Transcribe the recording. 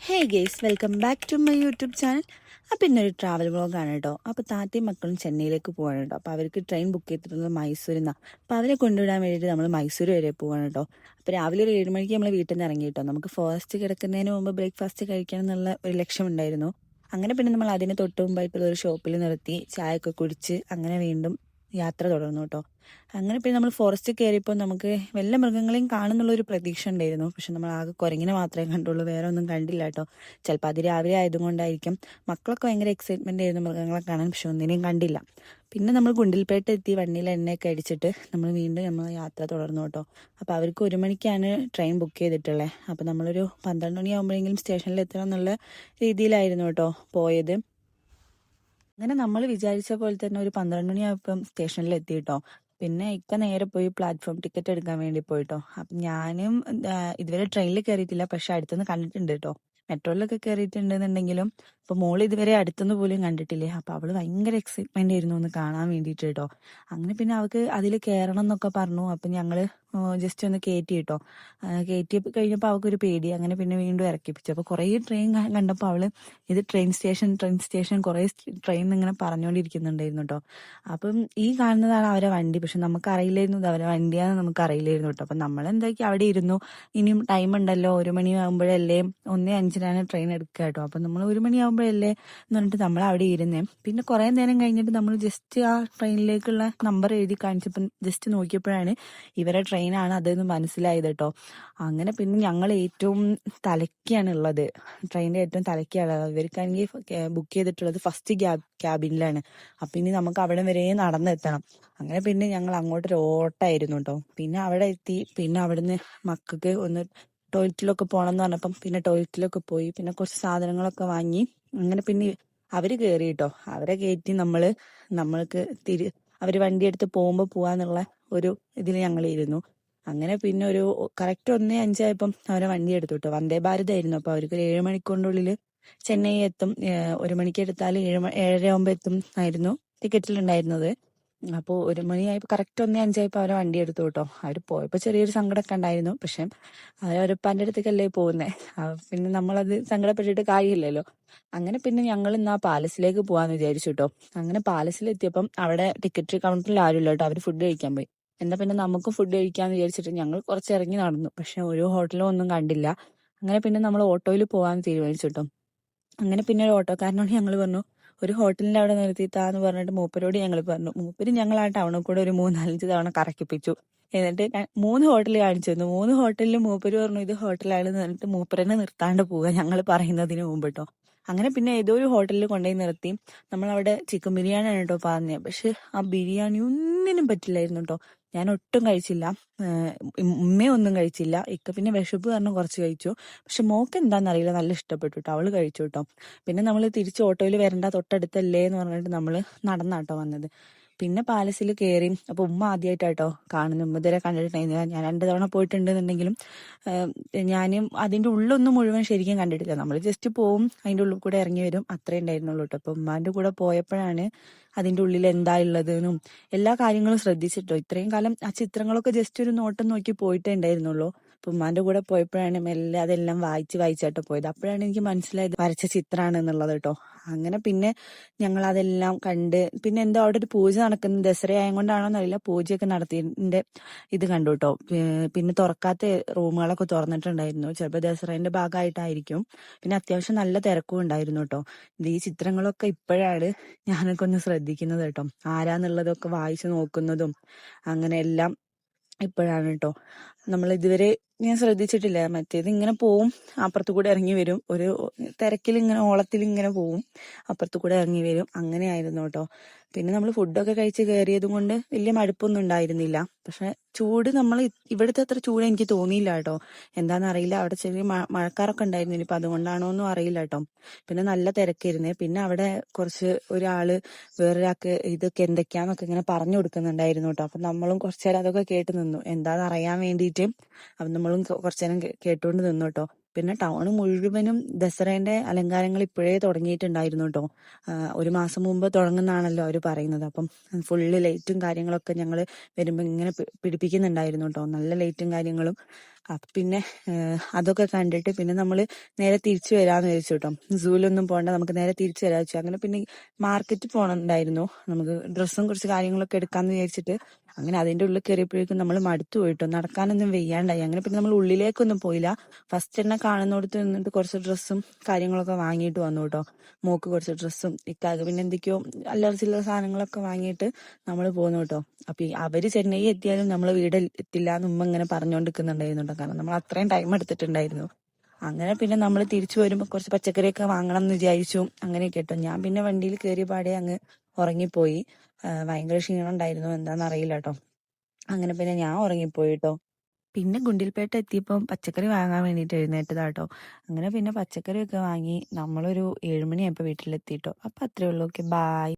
Hey guys, welcome back to my YouTube channel. അപ്പം ഇന്നൊരു travel വ്ളോഗാണ് കേട്ടോ. അപ്പോൾ താത്തയും മക്കളും ചെന്നൈയിലേക്ക് പോവാണ് കേട്ടോ. അപ്പോൾ അവർക്ക് ട്രെയിൻ ബുക്ക് ചെയ്തിട്ടുള്ളത് മൈസൂരിൽ നിന്നാണ്. അപ്പോൾ അവരെ കൊണ്ടുവിടാൻ വേണ്ടിയിട്ട് നമ്മൾ മൈസൂർ വരെ പോവാണ് കേട്ടോ. അപ്പോൾ രാവിലെ ഒരു 7 മണിക്ക് നമ്മൾ വീട്ടിൽ നിന്ന് ഇറങ്ങി കേട്ടോ. നമുക്ക് ഫോറസ്റ്റ് കിടക്കുന്നതിന് മുമ്പ് ബ്രേക്ക്ഫാസ്റ്റ് കഴിക്കണം എന്നുള്ള ഒരു ലക്ഷ്യമുണ്ടായിരുന്നു. അങ്ങനെ പിന്നെ നമ്മൾ അതിന് തൊട്ട് മുമ്പായിട്ടുള്ള ഒരു ഷോപ്പിൽ നിർത്തി ചായയൊക്കെ കുടിച്ച് അങ്ങനെ വീണ്ടും യാത്ര തുടർന്നു കേട്ടോ. അങ്ങനെ പിന്നെ നമ്മൾ ഫോറസ്റ്റ് കയറിയപ്പോൾ നമുക്ക് വല്ല മൃഗങ്ങളെയും കാണുന്നുള്ളൊരു പ്രതീക്ഷ ഉണ്ടായിരുന്നു. പക്ഷെ നമ്മൾ ആകെ കുരങ്ങിനെ മാത്രമേ കണ്ടുള്ളൂ, വേറെ ഒന്നും കണ്ടില്ല കേട്ടോ. ചിലപ്പോൾ അത് രാവിലെ ആയതുകൊണ്ടായിരിക്കും. മക്കളൊക്കെ ഭയങ്കര എക്സൈറ്റ്മെന്റ് ആയിരുന്നു മൃഗങ്ങളെ കാണാൻ, പക്ഷെ ഒന്നിനെയും കണ്ടില്ല. പിന്നെ നമ്മൾ ഗുണ്ടിൽപേട്ട എത്തി വണ്ടിയിൽ എണ്ണയൊക്കെ അടിച്ചിട്ട് നമ്മൾ വീണ്ടും നമ്മൾ യാത്ര തുടർന്നു കേട്ടോ. അപ്പോൾ അവർക്ക് 1 മണിക്കാണ് ട്രെയിൻ ബുക്ക് ചെയ്തിട്ടുള്ളത്. അപ്പോൾ നമ്മളൊരു 12 മണിയാകുമ്പോഴെങ്കിലും സ്റ്റേഷനിൽ എത്തണം എന്നുള്ള രീതിയിലായിരുന്നു കേട്ടോ പോയത്. അങ്ങനെ നമ്മൾ വിചാരിച്ച പോലെ തന്നെ ഒരു 12 മണിയായപ്പം സ്റ്റേഷനിൽ എത്തിയിട്ടോ. പിന്നെ നേരെ പോയി പ്ലാറ്റ്ഫോം ടിക്കറ്റ് എടുക്കാൻ വേണ്ടി പോയിട്ടോ. അപ്പം ഞാനും ഇതുവരെ ട്രെയിനിൽ കയറിയിട്ടില്ല, പക്ഷെ അടുത്തുനിന്ന് കണ്ടിട്ടുണ്ട് കേട്ടോ. മെട്രോയിലൊക്കെ കയറിയിട്ടുണ്ടെന്നുണ്ടെങ്കിലും ഇപ്പൊ മോള് ഇതുവരെ അടുത്തുനിന്ന് പോലും കണ്ടിട്ടില്ലേ. അപ്പൊ അവള് ഭയങ്കര എക്സൈറ്റ്മെന്റ് ആയിരുന്നു ഒന്ന് കാണാൻ വേണ്ടിയിട്ട് കേട്ടോ. അങ്ങനെ പിന്നെ അവൾക്ക് അതിൽ കയറണം എന്നൊക്കെ പറഞ്ഞു. അപ്പൊ ഞങ്ങള് ജസ്റ്റ് ഒന്ന് കയറ്റി കേട്ടോ. കയറ്റി കഴിഞ്ഞപ്പോൾ അവൾക്കൊരു പേടി. അങ്ങനെ പിന്നെ വീണ്ടും ഇറക്കിപ്പിച്ചു. അപ്പൊ കുറേ ട്രെയിൻ കണ്ടപ്പോൾ അവള് ഇത് ട്രെയിൻ സ്റ്റേഷൻ കുറെ ട്രെയിൻ ഇങ്ങനെ പറഞ്ഞുകൊണ്ടിരിക്കുന്നുണ്ടായിരുന്നു കേട്ടോ. അപ്പം ഈ കാണുന്നതാണ് അവരെ വണ്ടി. പക്ഷെ നമുക്ക് അറിയില്ലായിരുന്നു ഇത് അവരെ വണ്ടിയാന്ന് നമുക്ക് അറിയില്ലായിരുന്നു കേട്ടോ. അപ്പൊ നമ്മളെന്താക്കി അവിടെ ഇരുന്നു. ഇനിയും ടൈം ഉണ്ടല്ലോ, 1 മണിയാകുമ്പോഴല്ലേ 1:05 ട്രെയിൻ എടുക്കുക കേട്ടോ. അപ്പൊ നമ്മൾ 1 മണിയാകുമ്പോഴല്ലേ എന്ന് പറഞ്ഞിട്ട് നമ്മൾ അവിടെ ഇരുന്നേ. പിന്നെ കുറെ നേരം കഴിഞ്ഞിട്ട് നമ്മൾ ജസ്റ്റ് ആ ട്രെയിനിലേക്കുള്ള നമ്പർ എഴുതി കാണിച്ചപ്പോൾ ജസ്റ്റ് നോക്കിയപ്പോഴാണ് ഇവരെ ട്രെയിനാണ് അതെന്ന് മനസ്സിലായത് കേട്ടോ. അങ്ങനെ പിന്നെ ഞങ്ങൾ ഏറ്റവും തലയ്ക്കാണ് ഉള്ളത്, ട്രെയിനിന്റെ ഏറ്റവും തലയ്ക്കാണ്. ഇവർക്കാണെങ്കിൽ ബുക്ക് ചെയ്തിട്ടുള്ളത് ഫസ്റ്റ് ക്യാബിനിലാണ്. അപ്പൊ ഇനി നമുക്ക് അവിടെ വരെ നടന്നെത്തണം. അങ്ങനെ പിന്നെ ഞങ്ങൾ അങ്ങോട്ടൊരു ഓട്ടായിരുന്നു കേട്ടോ. പിന്നെ അവിടെ എത്തി. പിന്നെ അവിടുന്ന് മക്കൾക്ക് ഒന്ന് ടോയ്ലറ്റിലൊക്കെ പോകണം എന്ന് പറഞ്ഞപ്പം പിന്നെ ടോയ്ലറ്റിലൊക്കെ പോയി. പിന്നെ കുറച്ച് സാധനങ്ങളൊക്കെ വാങ്ങി. അങ്ങനെ പിന്നെ അവര് കയറി കേട്ടോ. അവരെ കയറ്റി നമ്മൾക്ക് അവര് വണ്ടി എടുത്ത് പോകുമ്പോ പോവാന്നുള്ള ഒരു ഇതിൽ ഞങ്ങൾ ഇരുന്നു. അങ്ങനെ പിന്നെ ഒരു കറക്റ്റ് 1:05 ആയപ്പം അവരെ വണ്ടി എടുത്തു കേട്ടോ. വന്ദേ ഭാരത് ആയിരുന്നു. അപ്പൊ അവർക്ക് 7 മണിക്കൂറിനുള്ളിൽ ചെന്നൈ എത്തും. 1 മണിക്ക് എടുത്താൽ 7:30 ആകുമ്പോ എത്തും ആയിരുന്നു ടിക്കറ്റിലുണ്ടായിരുന്നത്. അപ്പൊ 1 മണിയായപ്പോ കറക്റ്റ് 1:05 ആയപ്പോ അവരെ വണ്ടി എടുത്തു കേട്ടോ. അവര് പോയപ്പോ ചെറിയൊരു സങ്കടമൊക്കെ ഉണ്ടായിരുന്നു. പക്ഷെ അവരൊരുപ്പാന്റെ അടുത്തേക്കല്ലേ പോകുന്നേ. പിന്നെ നമ്മളത് സങ്കടപ്പെട്ടിട്ട് കാര്യമില്ലല്ലോ. അങ്ങനെ പിന്നെ ഞങ്ങൾ ഇന്ന് ആ പാലസിലേക്ക് പോവാന്ന് വിചാരിച്ചു കേട്ടോ. അങ്ങനെ പാലസിലെത്തിയപ്പം അവിടെ ടിക്കറ്റ് കൗണ്ടറിൽ ആരുമില്ല കേട്ടോ. അവര് ഫുഡ് കഴിക്കാൻ പോയി. എന്നാ പിന്നെ നമുക്കും ഫുഡ് കഴിക്കാന്ന് വിചാരിച്ചിട്ട് ഞങ്ങൾ കുറച്ച് ഇറങ്ങി നടന്നു. പക്ഷെ ഒരു ഹോട്ടലും ഒന്നും കണ്ടില്ല. അങ്ങനെ പിന്നെ നമ്മൾ ഓട്ടോയിൽ പോവാന്ന് തീരുമാനിച്ചു കേട്ടോ. അങ്ങനെ പിന്നെ ഒരു ഓട്ടോക്കാരനോട് ഞങ്ങൾ പറഞ്ഞു ഒരു ഹോട്ടലിന്റെ അവിടെ നിർത്തിത്താന്ന് പറഞ്ഞിട്ട് മൂപ്പരോട് ഞങ്ങൾ പറഞ്ഞു. മൂപ്പര് ഞങ്ങൾ ആ ടൗണിൽ കൂടെ ഒരു 3-4 തവണ കറക്കിപ്പിച്ചു. എന്നിട്ട് 3 ഹോട്ടൽ കാണിച്ചു തന്നു. 3 ഹോട്ടലിൽ മൂപ്പര് പറഞ്ഞു ഇത് ഹോട്ടലാണെന്ന് പറഞ്ഞിട്ട് മൂപ്പരനെ നിർത്താണ്ട് പോവുക ഞങ്ങൾ പറയുന്നതിന് മുമ്പ് കേട്ടോ. അങ്ങനെ പിന്നെ ഏതോ ഒരു ഹോട്ടലിൽ കൊണ്ടുപോയി നിർത്തി. നമ്മളവിടെ ചിക്കൻ ബിരിയാണിയാണ് കേട്ടോ പറഞ്ഞത്. പക്ഷെ ആ ബിരിയാണി ഒന്നിനും പറ്റില്ലായിരുന്നു കേട്ടോ. ഞാൻ ഒട്ടും കഴിച്ചില്ല. ഉമ്മയൊന്നും കഴിച്ചില്ല. പിന്നെ വിശപ്പ് കാരണം കുറച്ച് കഴിച്ചു. പക്ഷെ മോക്ക് എന്താണെന്നറിയില്ല, നല്ല ഇഷ്ടപ്പെട്ടു കേട്ടോ. അവള് കഴിച്ചു കേട്ടോ. പിന്നെ നമ്മൾ തിരിച്ച് ഓട്ടോയിൽ വരണ്ട, തൊട്ടടുത്തല്ലേ എന്ന് പറഞ്ഞിട്ട് നമ്മൾ നടന്നാട്ടോ വന്നത്. പിന്നെ പാലസിൽ കയറി. അപ്പൊ ഉമ്മ ആദ്യമായിട്ടാട്ടോ കാണുന്നു. ഉമ്മ ഇതുവരെ കണ്ടിട്ടുണ്ടായിരുന്നില്ല. ഞാൻ 2 തവണ പോയിട്ടുണ്ടെന്നുണ്ടെങ്കിലും ഞാനും അതിന്റെ ഉള്ളൊന്നും മുഴുവൻ ശരിക്കും കണ്ടിട്ടില്ല. നമ്മൾ ജസ്റ്റ് പോവും, അതിന്റെ ഉള്ളിൽ കൂടെ ഇറങ്ങി വരും, അത്രേ ഉണ്ടായിരുന്നുള്ളൂ കേട്ടോ. അപ്പൊ ഉമ്മാന്റെ കൂടെ പോയപ്പോഴാണ് അതിന്റെ ഉള്ളിൽ എന്താ ഉള്ളതെന്നും എല്ലാ കാര്യങ്ങളും ശ്രദ്ധിച്ചിട്ടോ. ഇത്രയും കാലം ആ ചിത്രങ്ങളൊക്കെ ജസ്റ്റ് ഒരു നോട്ടം നോക്കി പോയിട്ടേ ഉണ്ടായിരുന്നുള്ളൂ. അപ്പൊ ഉമ്മാന്റെ കൂടെ പോയപ്പോഴാണ് മെല്ലെ അതെല്ലാം വായിച്ചാട്ടോ പോയത്. അപ്പോഴാണ് എനിക്ക് മനസ്സിലായത് വരച്ച ചിത്രമാണ് എന്നുള്ളത് കേട്ടോ. അങ്ങനെ പിന്നെ ഞങ്ങൾ അതെല്ലാം കണ്ട് പിന്നെ എന്തോ അവിടെ ഒരു പൂജ നടക്കുന്ന ദസറ ആയതുകൊണ്ടാണോ എന്നറിയില്ല, പൂജയൊക്കെ നടത്തിയതിന്റെ ഇത് കണ്ടു കേട്ടോ. പിന്നെ തുറക്കാത്ത റൂമുകളൊക്കെ തുറന്നിട്ടുണ്ടായിരുന്നു. ചിലപ്പോൾ ദസറേന്റെ ഭാഗമായിട്ടായിരിക്കും. പിന്നെ അത്യാവശ്യം നല്ല തിരക്കും ഉണ്ടായിരുന്നു കേട്ടോ. ഈ ചിത്രങ്ങളൊക്കെ ഇപ്പോഴാണ് ഞാനൊക്കെ ഒന്ന് ശ്രദ്ധിക്കുന്നത് കേട്ടോ. ആരാന്നുള്ളതൊക്കെ വായിച്ചു നോക്കുന്നതും അങ്ങനെ എല്ലാം ഇപ്പോഴാണ് കേട്ടോ. നമ്മൾ ഇതുവരെ ഞാൻ ശ്രദ്ധിച്ചിട്ടില്ല. മറ്റേത് ഇങ്ങനെ പോവും, അപ്പുറത്തു കൂടെ ഇറങ്ങി വരും, ഒരു തിരക്കിൽ ഇങ്ങനെ ഓളത്തിൽ ഇങ്ങനെ പോവും, അപ്പുറത്തു കൂടെ ഇറങ്ങി വരും, അങ്ങനെയായിരുന്നു കേട്ടോ. പിന്നെ നമ്മൾ ഫുഡൊക്കെ കഴിച്ച് കയറിയതും കൊണ്ട് വലിയ മടുപ്പൊന്നും ഉണ്ടായിരുന്നില്ല. പക്ഷെ ചൂട് നമ്മൾ ഇവിടുത്തെ അത്ര ചൂട് എനിക്ക് തോന്നിയില്ല കേട്ടോ. എന്താണെന്നറിയില്ല, അവിടെ ചെറിയ മഴക്കാറൊക്കെ ഉണ്ടായിരുന്നു. ഇനിയിപ്പോൾ അതുകൊണ്ടാണോ എന്നും അറിയില്ല കേട്ടോ. പിന്നെ നല്ല തിരക്കായിരുന്നേ. പിന്നെ അവിടെ കുറച്ച് ഒരാള് വേറൊരാൾക്ക് ഇതൊക്കെ എന്തൊക്കെയാന്നൊക്കെ ഇങ്ങനെ പറഞ്ഞു കൊടുക്കുന്നുണ്ടായിരുന്നു കേട്ടോ. അപ്പൊ നമ്മളും കുറച്ചു നേരം അതൊക്കെ കേട്ട് നിന്നു, എന്താണെന്ന് അറിയാൻ വേണ്ടിയിട്ട്. അപ്പം നമ്മളും കുറച്ചു നേരം കേട്ടുകൊണ്ട് നിന്നു കേട്ടോ. പിന്നെ ടൗൺ മുഴുവനും ദസറേന്റെ അലങ്കാരങ്ങൾ ഇപ്പോഴേ തുടങ്ങിയിട്ടുണ്ടായിരുന്നു കേട്ടോ. 1 മാസം മുമ്പ് തുടങ്ങുന്നതാണല്ലോ അവർ പറയുന്നത്. അപ്പം ഫുള്ള് ലൈറ്റും കാര്യങ്ങളൊക്കെ ഞങ്ങൾ വരുമ്പോൾ ഇങ്ങനെ പിടിപ്പിക്കുന്നുണ്ടായിരുന്നു കേട്ടോ, നല്ല ലൈറ്റും കാര്യങ്ങളും. അപ്പം പിന്നെ അതൊക്കെ കണ്ടിട്ട് പിന്നെ നമ്മൾ നേരെ തിരിച്ചു വരാമെന്ന് വിചാരിച്ചു കേട്ടോ. സൂവിലൊന്നും പോകണ്ട, നമുക്ക് നേരെ തിരിച്ചു വരാമെന്ന് വെച്ചു. അങ്ങനെ പിന്നെ മാർക്കറ്റിൽ പോകണുണ്ടായിരുന്നു, നമുക്ക് ഡ്രസ്സും കുറച്ച് കാര്യങ്ങളൊക്കെ എടുക്കാമെന്ന് വിചാരിച്ചിട്ട്. അങ്ങനെ അതിൻ്റെ ഉള്ളിൽ കയറിയപ്പോഴേക്കും നമ്മൾ മടുത്തു പോയിട്ടോ, നടക്കാനൊന്നും വെയ്യാണ്ടായി. അങ്ങനെ പിന്നെ നമ്മൾ ഉള്ളിലേക്കൊന്നും പോയില്ല. ഫസ്റ്റ് തന്നെ കാണുന്നിടത്ത് നിന്നിട്ട് കുറച്ച് ഡ്രസ്സും കാര്യങ്ങളൊക്കെ വാങ്ങിയിട്ട് വന്നു കേട്ടോ. മോക്ക് കുറച്ച് ഡ്രസ്സും ഇക്കാക്ക് പിന്നെ എന്തൊക്കെയോ അല്ലറ ചില്ലറ സാധനങ്ങളൊക്കെ വാങ്ങിയിട്ട് നമ്മൾ പോന്നു കേട്ടോ. അപ്പൊ അവര് ചെന്നൈ എത്തിയാലും നമ്മൾ വീട് എത്തില്ല എന്ന് ഉമ്മ ഇങ്ങനെ പറഞ്ഞുകൊണ്ടിരിക്കുന്നുണ്ടായിരുന്നു കേട്ടോ, കാരണം നമ്മൾ അത്രയും ടൈം എടുത്തിട്ടുണ്ടായിരുന്നു. അങ്ങനെ പിന്നെ നമ്മൾ തിരിച്ചു വരുമ്പോൾ കുറച്ച് പച്ചക്കറിയൊക്കെ വാങ്ങണം എന്ന് വിചാരിച്ചു. അങ്ങനെ കേട്ടോ, ഞാൻ പിന്നെ വണ്ടിയിൽ കയറിയ പാടെ അങ്ങ് ഉറങ്ങിപ്പോയി. ഭയങ്കര ക്ഷീണം ഉണ്ടായിരുന്നു, എന്താണെന്നറിയില്ല കേട്ടോ. അങ്ങനെ പിന്നെ ഞാൻ ഉറങ്ങിപ്പോയി കേട്ടോ. പിന്നെ ഗുണ്ടിൽപേട്ട എത്തിയപ്പം പച്ചക്കറി വാങ്ങാൻ വേണ്ടിയിട്ട് എഴുന്നേറ്റതാട്ടോ. അങ്ങനെ പിന്നെ പച്ചക്കറിയൊക്കെ വാങ്ങി നമ്മളൊരു 7 മണിയായപ്പോൾ വീട്ടിലെത്തിയിട്ടോ. അപ്പം അത്രേ ഉള്ളൂ. Okay, bye.